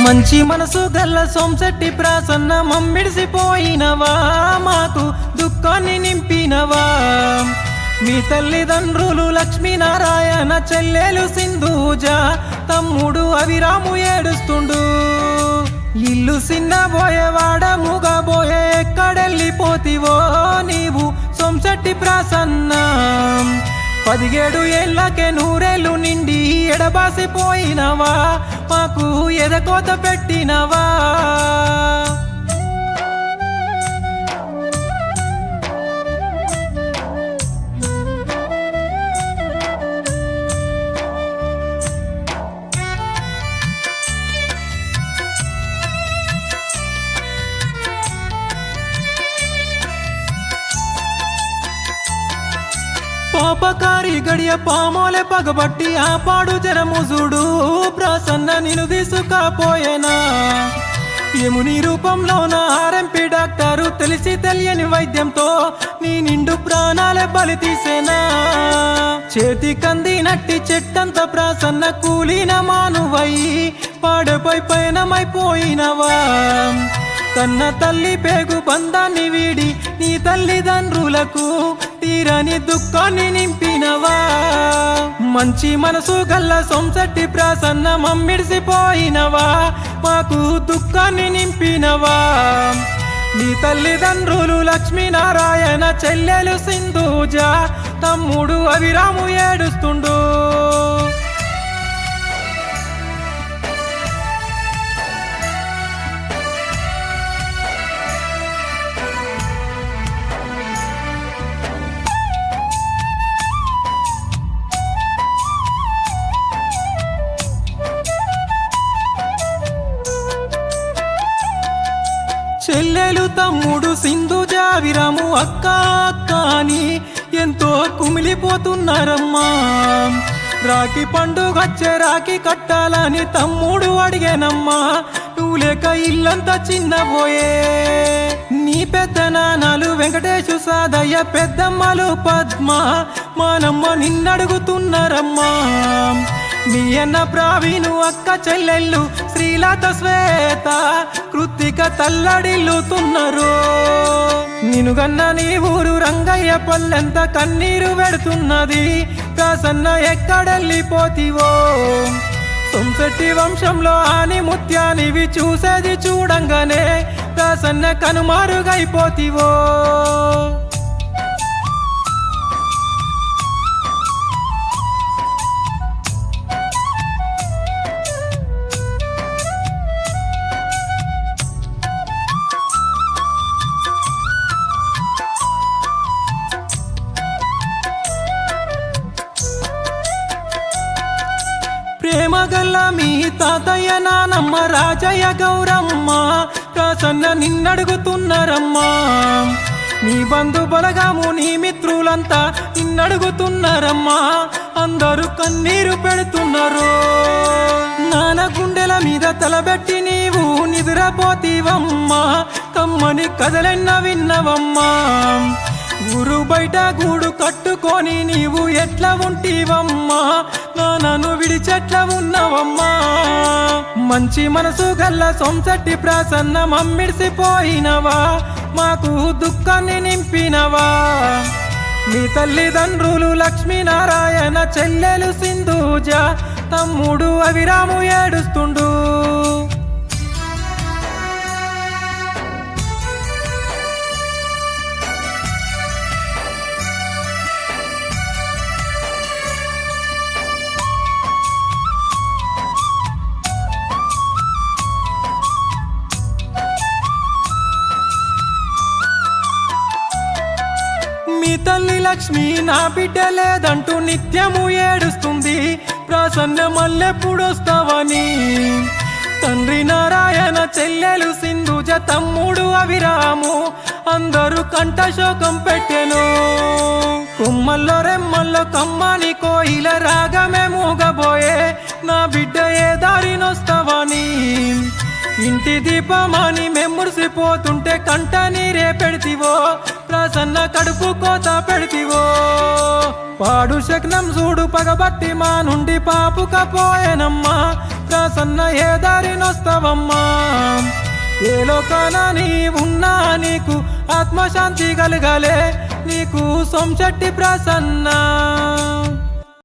మంచి మనసు గల్ల సోంశెట్టి ప్రసన్న మమ్మిడిసిపోయినవా, మాకు దుఃఖాన్ని నింపినవా. మీ తల్లిదండ్రులు లక్ష్మీనారాయణ, చెల్లెలు సింధూజ, తమ్ముడు అవిరాము ఏడుస్తుండు. ఇల్లు సిన్నబోయేవాడ మూగబోయే, ఎక్కడెళ్ళిపోతివో నీవు సోంశెట్టి ప్రసన్న. 17 ఏళ్ళకే 100 ఏళ్ళు నిండి ఎడబాసిపోయినవా, మాకు ఎదకోత పెట్టినవా. పాపకారి గడియ పామోలే పగబట్టి ఆ పాడు జరముజుడు ప్రసన్న నిన్ను తీసుకపోయేనా. యముని రూపంలోన ఆర్ఎంపీ డాక్టరు తెలిసి తెలియని వైద్యంతో నీ నిండు ప్రాణాలే బలి తీసేనా. చేతి కంది నట్టి చెట్టంత ప్రసన్న కూలిన మానువయ్యి పాడపై పయనమైపోయినవా. కన్న తల్లి పేగు బంధాన్ని వీడి నీ తల్లిదండ్రులకు తీరని దుఃఖాన్ని నింపినవా. మంచి మనసు గల్ల సోంశెట్టి ప్రసన్న మమ్మిడిసిపోయినవా, మాకు దుఃఖాన్ని నింపినవా. నీ తల్లిదండ్రులు లక్ష్మీనారాయణ, చెల్లెలు సింధూజ, తమ్ముడు అవిరాము ఏడుస్తుండు. చెల్లెలు తమ్ముడు సింధూజ అవిరాము అక్క అక్క అని ఎంతో కుమిలిపోతున్నారమ్మా. రాఖీ పండుగచ్చే రాఖీ కట్టాలని తమ్ముడు అడిగానమ్మా. నువ్వు లేక ఇల్లంతా చిన్నపోయే. నీ పెద్ద నాన్నలు వెంకటేశు సాదయ్య, పెద్దమ్మలు పద్మ మానమ్మ నిన్నడుగుతున్నారమ్మా. మీ అన్న ప్రావీణు అక్క చెల్లెళ్ళు శ్రీలత శ్వేత కృత్తిక తల్లడిల్లుతున్నారు. నినుగన్న నీ ఊరు రంగయ్య పల్లెంత కన్నీరు పెడుతున్నది. ప్రసన్న ఎక్కడెళ్ళిపోతివో. సోంశెట్టి వంశంలో ఆని ముత్యానివి చూసేది చూడంగానే ప్రసన్న కనుమారుగైపోతివో. ప్రేమగల్ల మీ తాతయ్య నానమ్మ రాజయ్య గౌరమ్మ ప్రసన్న నిన్నడుగుతున్నారమ్మా. నీ బంధు బలగాము నీ మిత్రులంతా నిన్నడుగుతున్నారమ్మా. అందరూ కన్నీరు పెడుతున్నారు. నాన్న గుండెల మీద తలబెట్టి నీవు నిద్రపోతీవమ్మా. కమ్మని కథలెన్న విన్నవమ్మా. ఊరు బయట గూడు కట్టుకొని నీవు ఎట్లా ఉంటివమ్మా. నాన్నను విడిచెట్లా ఉన్నవమ్మా. మంచి మనసు గల్ల సోంశెట్టి ప్రసన్న మమ్మిడిసిపోయినవా, మాకు దుఃఖాన్ని నింపినవా. మీ తల్లిదండ్రులు లక్ష్మీనారాయణ, చెల్లెలు సింధూజ, తమ్ముడు అవిరాము ఏడుస్తుండు. మీ తల్లి లక్ష్మి నా బిడ్డ లేదంటూ నిత్యము ఏడుస్తుంది. ప్రసన్న మళ్ళెప్పుడొస్తావని. తండ్రి నారాయణ, చెల్లెలు సింధూజ, తమ్ముడు అవిరాము అందరూ కంఠశోకం పెట్టెను. కొమ్మల్లో రెమ్మల్లో కమ్మని కోయిల రాగమే మూగబోయే. నా బిడ్డ ఏ దారినొస్తావని. ఇంటి దీపమని మెమురిసిపోతుంటే కంట నీరే పెడితివో. ప్రసన్న కడుపు కోత పెడితివో. పాడు శక్నం చూడు పగబట్టి మా నుండి పాపుకపోయేనమ్మా. ప్రసన్న ఏ దారినొస్తావమ్మా ఏ లోకాన నీ ఉన్నా నీకు ఆత్మశాంతి కలగాలే నీకు సోమశెట్టి ప్రసన్న